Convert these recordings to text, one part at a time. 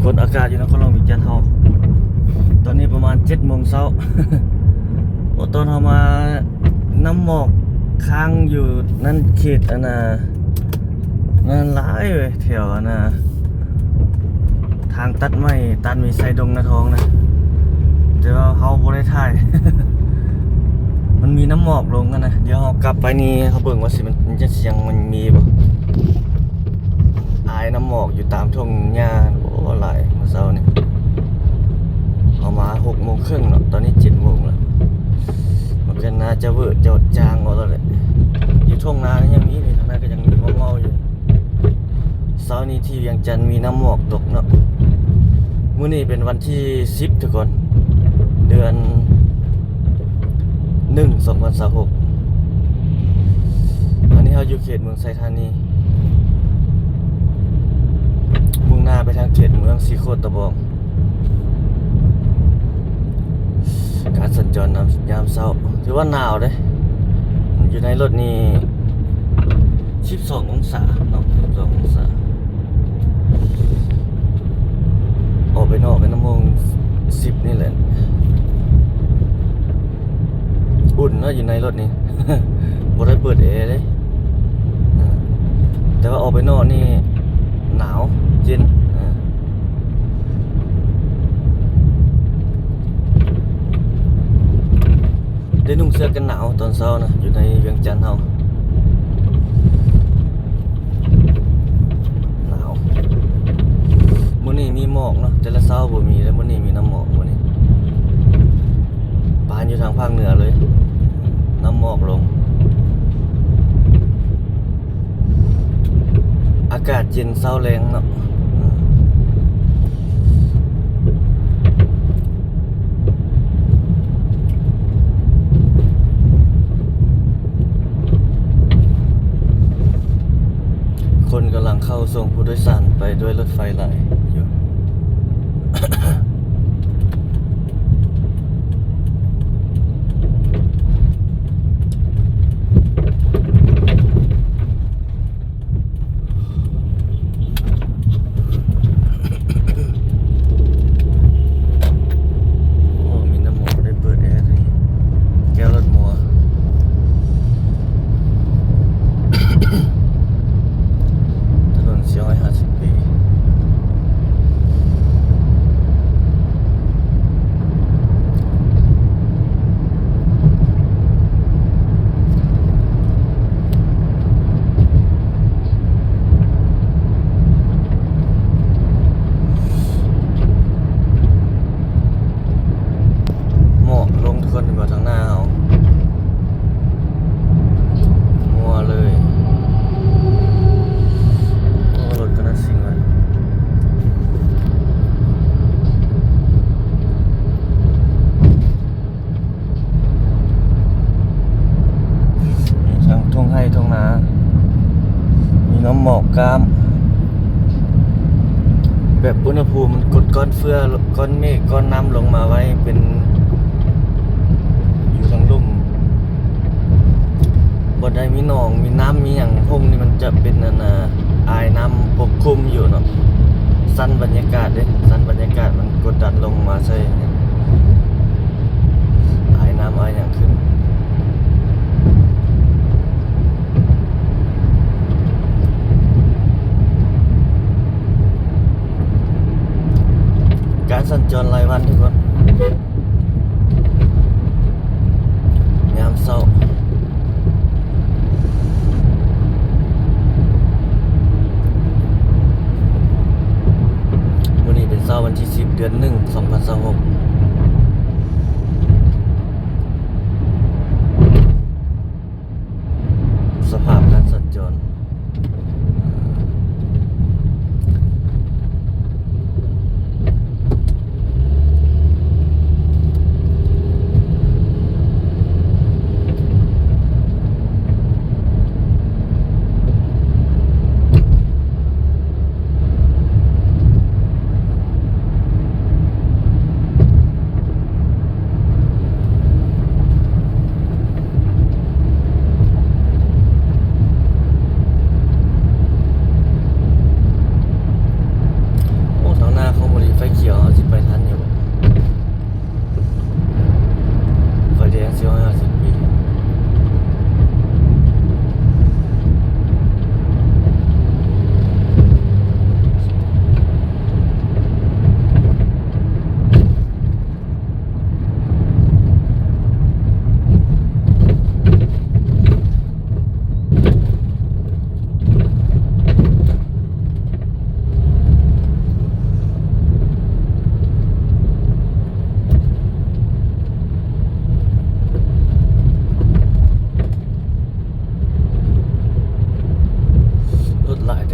คนอากาศอยู่นครหลวงวิจันทร์เฮาตอนนี้ประมาณ7 โมงเช้า ตอนเฮามาน้ำหมอกค้างอยู่นั่นเขตนั่นหลายเว้ยแถวทางตัดไม้ตัดมีไซดงนาทองนะแต่ว่าเฮาบ่ได้ถ่าย มันมีน้ำหมอกลงกันนะเดี๋ยวเฮากลับไปนี่เขาเบิ่งว่าสิมันจะเสียงมันมีบ่อายน้ำหมอกอยู่ตามทุ่งหญ้าโอ้หลายเมื่อเช้านี่เอามา6 โมงครึ่งเนาะตอนนี้7 โมงแล้วมันก็น่าจะเวอร์จอดจางเอาแล้วแหละอยู่ทุ่งนายังมีนี่ทางนั้นก็ยังมีเมาๆอยู่เช้านี้ที่เวียงจันทร์มีน้ำหมอกตกเนาะมื้อนี้เป็นวันที่10ทุกคนเดือน1/2026อันนี้เราอยู่เขตเมืองไซธานีมุ่งหน้าไปทางเขตเมืองสีโคตรตะบองการสัญจรยามเช้าถือว่าหนาวเลยอยู่ในรถนี่12 องศาเนาะ12 องศาออกไปนอกกันน้ำโมง10นี่แหละอุ่นเนาะอยู่ในรถนี่ บ่ได้เปิดแอร์เลยแต่ว่าออกไปนอกนี่หนาวเย็นได้นุ่งเสื้อกันหนาวตอนเช้านะอยู่ในเวียงจันทร์เฮาหนาวมื้อนี้มีหมอกเนาะแต่ละเช้าบ่มีแล้วมื้อนี้มีน้ำหมอกมื้อนี้ปานอยู่ทางภาคเหนือเลยน้ำหมอกลงอากาศเย็นเช้าแรงเนาะคนกำลังเข้าส่งผู้โดยสารไปด้วยรถไฟหลายอยู่ โอ้มีน้ำหมอกได้เปิดแอร์ด้วยแก้วรถมัว ถนน450 ปีหมอกลงทุกคนมาทางหน้าเอามัวเลยโอ้รถก็น่าซิ่งเลยมีทางทุ่งไร่ทุ่งนามีน้ำหมอกกามแบบอุณหภูมิมันกดก้อนเฟื้อก้อนเมฆก้อนน้ำลงมาไว้เป็นอยู่ทางลุ่มบ่ได้มีหนองมีน้ำมีอย่างพงนี่มันจะเป็นอายน้ำปกคลุมอยู่เนาะสั้นบรรยากาศเด้สั้นบรรยากาศมันกดดันลงมาใช่อายน้ำอายอย่างขึ้นการสัญจรรายวันทุกคนยามเช้าวันนี้เป็นเช้าวันที่10 เดือน 1/2026สภาพการสัญจร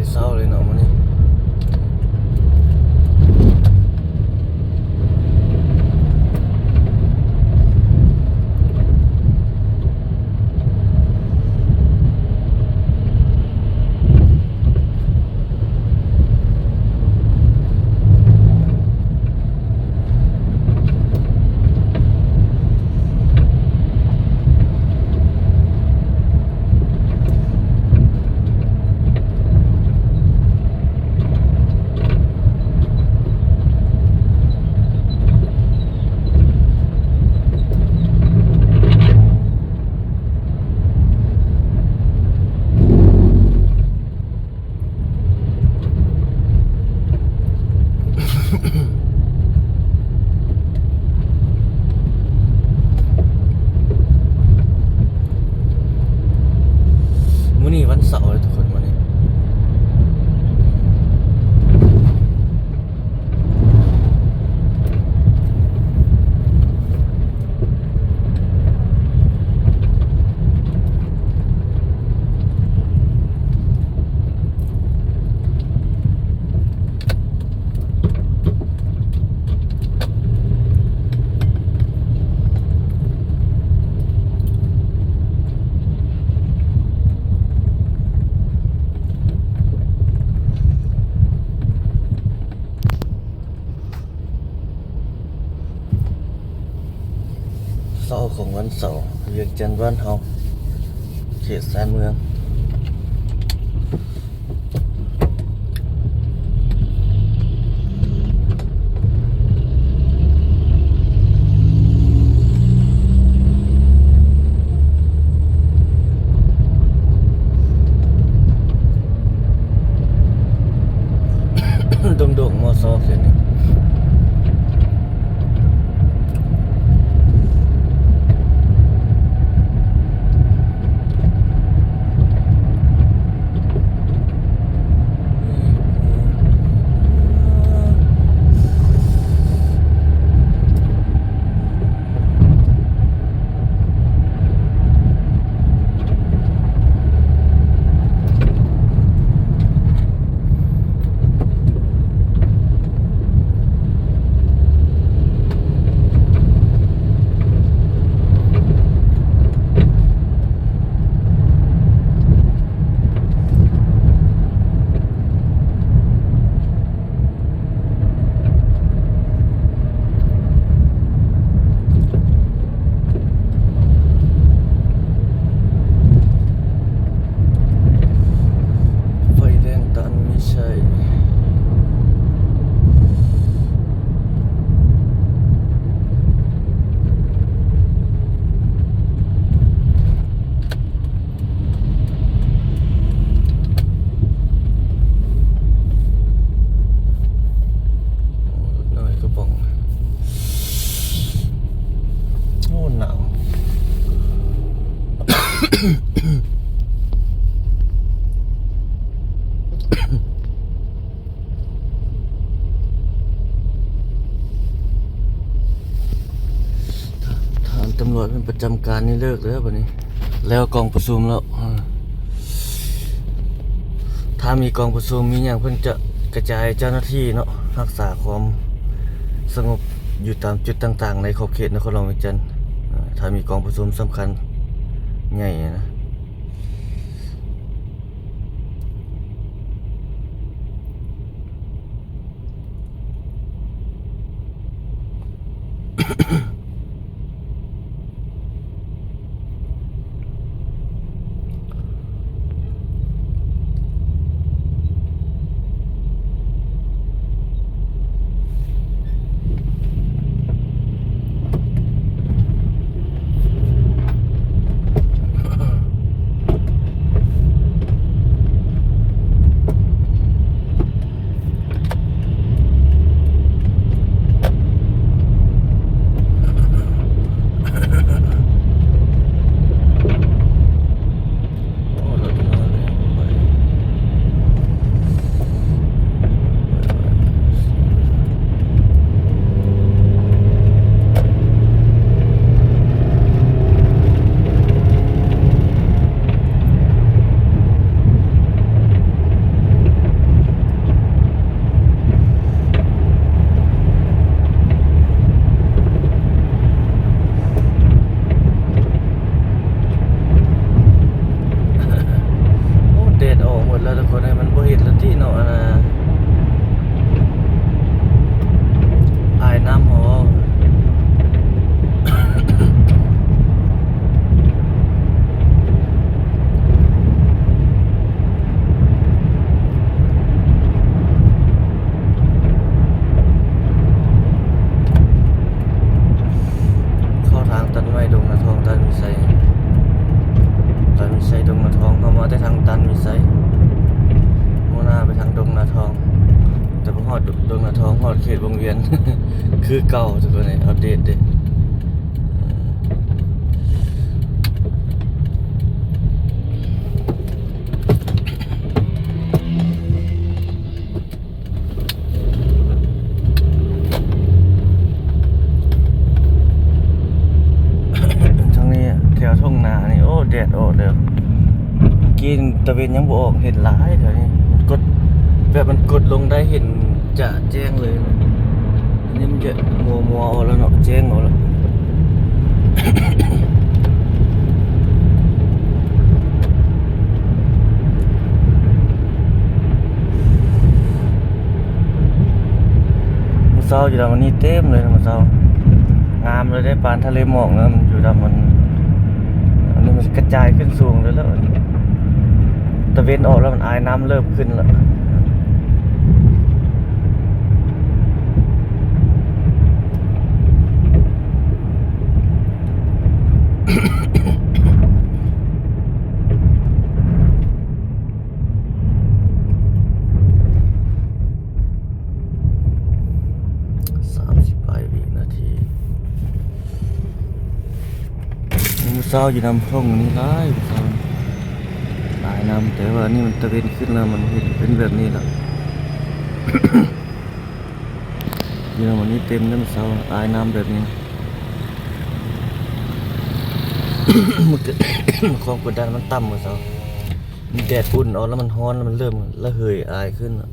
แต่เช้าเลยเนาะมื้อนี้วันเสาร์เลยทุกคนวันนี้เสาร์ของวันเสาร์เวียงจันทน์บ้านเฮาเขตสานเมืองดงๆมอซอเส้นนี้ตำรวจเป็นประจำการนี่เลิกแล้วบัดนี้แล้วกองประชุมแล้วถ้ามีกองประชุมมีอย่างเพิ่นจะกระจายเจ้าหน้าที่เนาะรักษาความสงบอยู่ตามจุดต่างๆในขอบเขตนครหลวงเวียงจันทน์ถ้ามีกองประชุมสำคัญใหญ่นะ หมดแล้วทุกคนมันบ่เห็นแล้วที่เนาะนะอายน้ำหอเข้าทางตันไม้ดงนาทองตันมีไซดงนาทองเข้ามาแต่ทางตันมีไซโมนาไปทางดงนาทองแต่พอฮอดดงนาทองฮอดเขตวงเวียน คือเก่าทุกคนนี่อัปเดตเด้ทางนี้แถวทุ่งนานี่โอ้แดดออกแล้วกินตะเวนยังบ่ออกเห็นหลายแถวนี้มันกดแบบมันกดลงได้เห็นจะแจ้งเลยนะอันนี้มันจะมัวออกแล้วเนาะแจ้งออกแล้ว มื้อเช้าอยู่ดำมันนี่เต็มเลยนะมื้อเช้างามเลยได้ปานทะเลหมอกนะมันอยู่ดำมันอันนี้มันกระจายขึ้นสูงเลยแล้วตะเวนออกแล้วมันอายน้ำเริ่มขึ้นแล้ว30 วินาทีมื้อเช้าอยู่นำท่งนี่หลายมื้อเช้าหลายน้ำแต่ว่านี่มันตะเวนขึ้นแล้วมันเห็นเป็นแบบนี้แล้ว อยู่นำวันนี้เต็มแล้วมื้อเช้าอายน้ำแบบนี้ มันเกิด ความกดดันมันต่ำมื้อเช้ามันแดดอุ่นออกแล้วมันร้อนแล้วมันเริ่มระเหยอายขึ้นแล้ว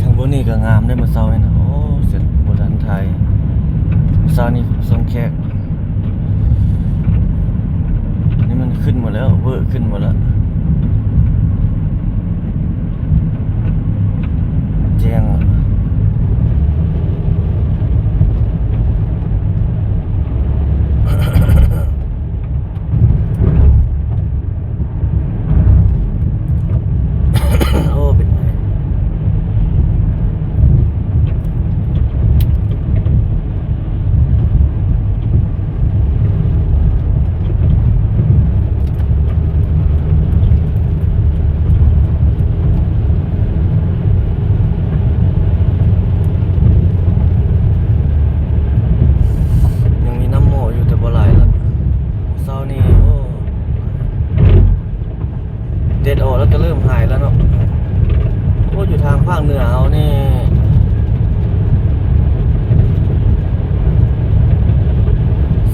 ทางบนนี่ก็งามได้มาเซาเลยนะโอ้เสร็จโบราณไทยมาเซานี่ทรงแขกนี่มันขึ้นหมดแล้วเวอร์ขึ้นหมดแล้วแจ้งอ่ะ โอ้เป็นไงยังมีน้ำหมอกอยู่แต่บ่ไหลละเซานี่โอ้เด็ดออกแล้วก็เริ่มหายแล้วเนาะโอ้อยู่ทางภาคเหนือเอานี่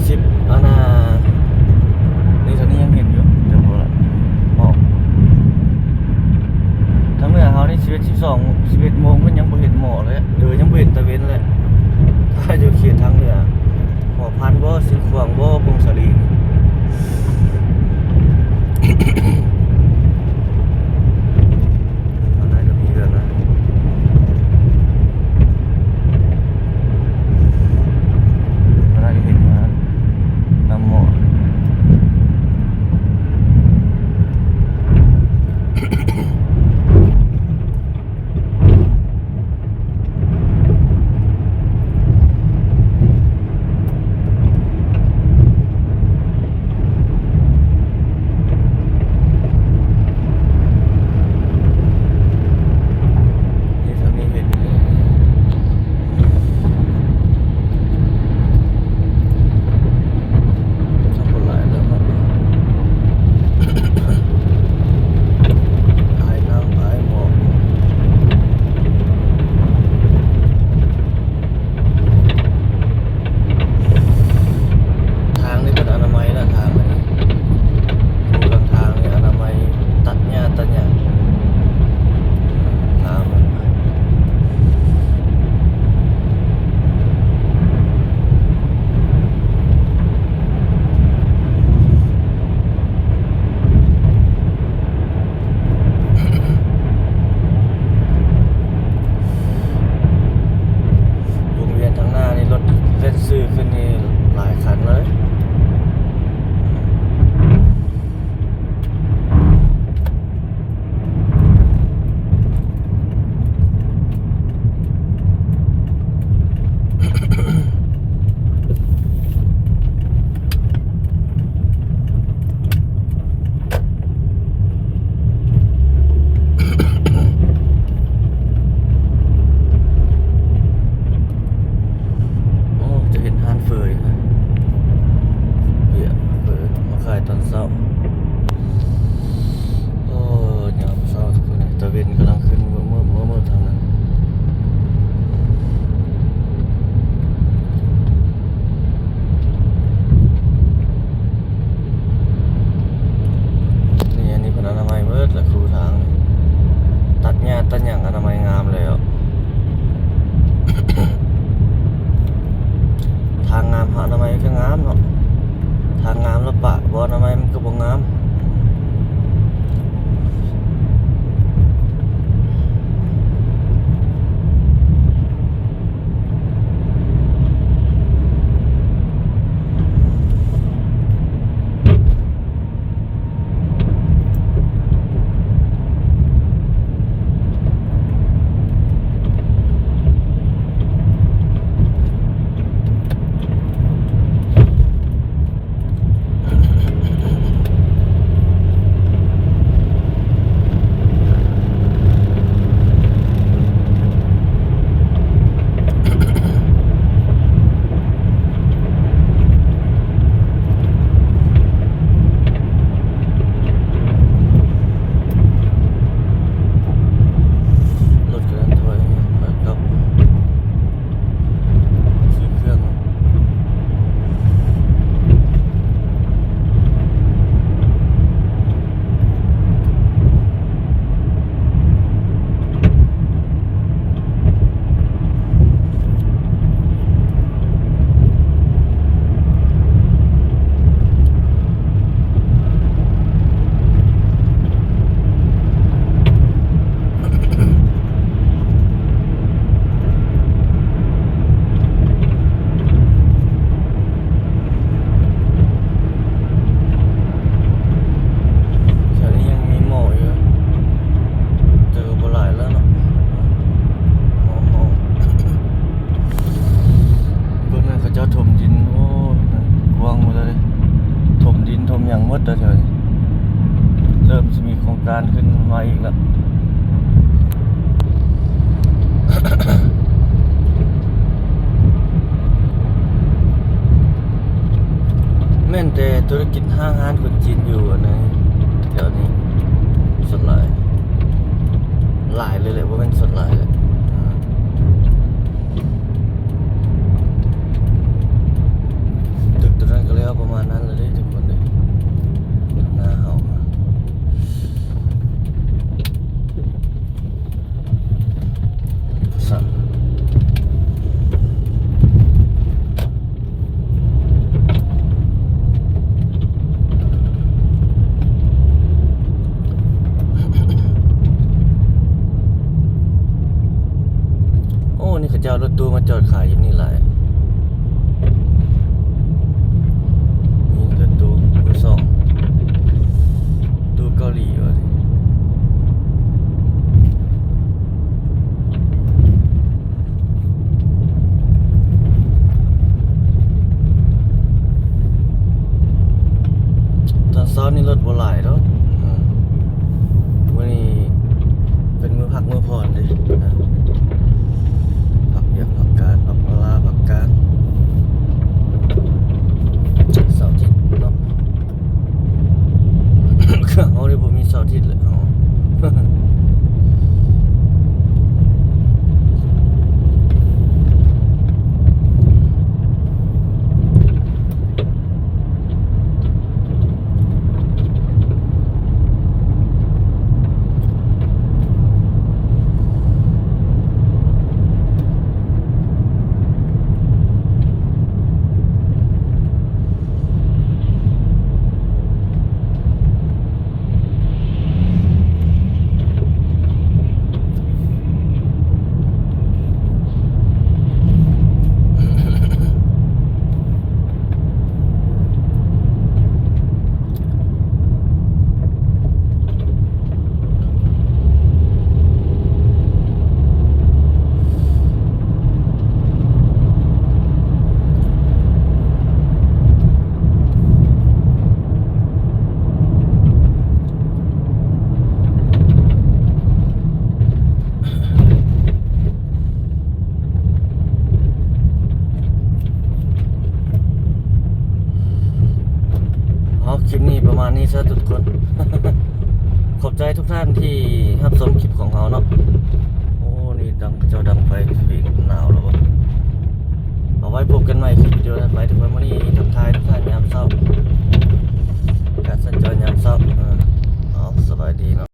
10อันน่ะนี่ตอนนี้ยังเห็นอยู่แต่บ่ละหมอกทางเหนือเขานี่11 โมงมันยังบ่เห็นหมอกเลยหรือยังบ่เห็นตะเวนเลยถ้าอยู่เขตทางเหนือหอพันบ่สิขวางบ่ปงสาลีนี่ อะไรก็มีแล้วนะอะไรก็เห็นมาน้ำหมอก ามหาอนามัยก็งามเนาะทางงามแล้วปะบ่อนามัยมันก็บ่งามเริ่มจะมีโครงการขึ้นมาอีกแล้ว แม่นแต่ธุรกิจห้างร้านคนจีนอยู่นะเดี๋ยวนี้สุดหลายเลยแหละว่าเป็นสุดหลายเลยตึกตัวนั้นก็แล้วประมาณนั้นเลยทุกคนเลยหน้าเฮาสั่นนี่เขาเจ้ารถตู้มาจอดขายอยู่นี่หลายนี่รถตู้มือสองตู้เกาหลีวะตอนเช้านี่รถบ่หลายเนาะวันนี้เป็นมื้อพักมื้อผ่อนดิผักการผักปลาผักการเสาร์อาทิตย์เนาะ เขาเลยบ่มีเสาร์อาทิตย์เลยอ๋อ คลิปนี้ประมาณนี้ซะทุกคน ขอบใจทุกท่านที่รับชมคลิปของเราเนาะโอ้นี่เจ้าดังไฟปีกหนาวแล้วเอาไว้พบกันใหม่คลิปวิดีโอถัดไปทุกคนวันนี้ทักทายทุกท่านยามเช้าการสัญจรยามเช้าสบายดีเนาะ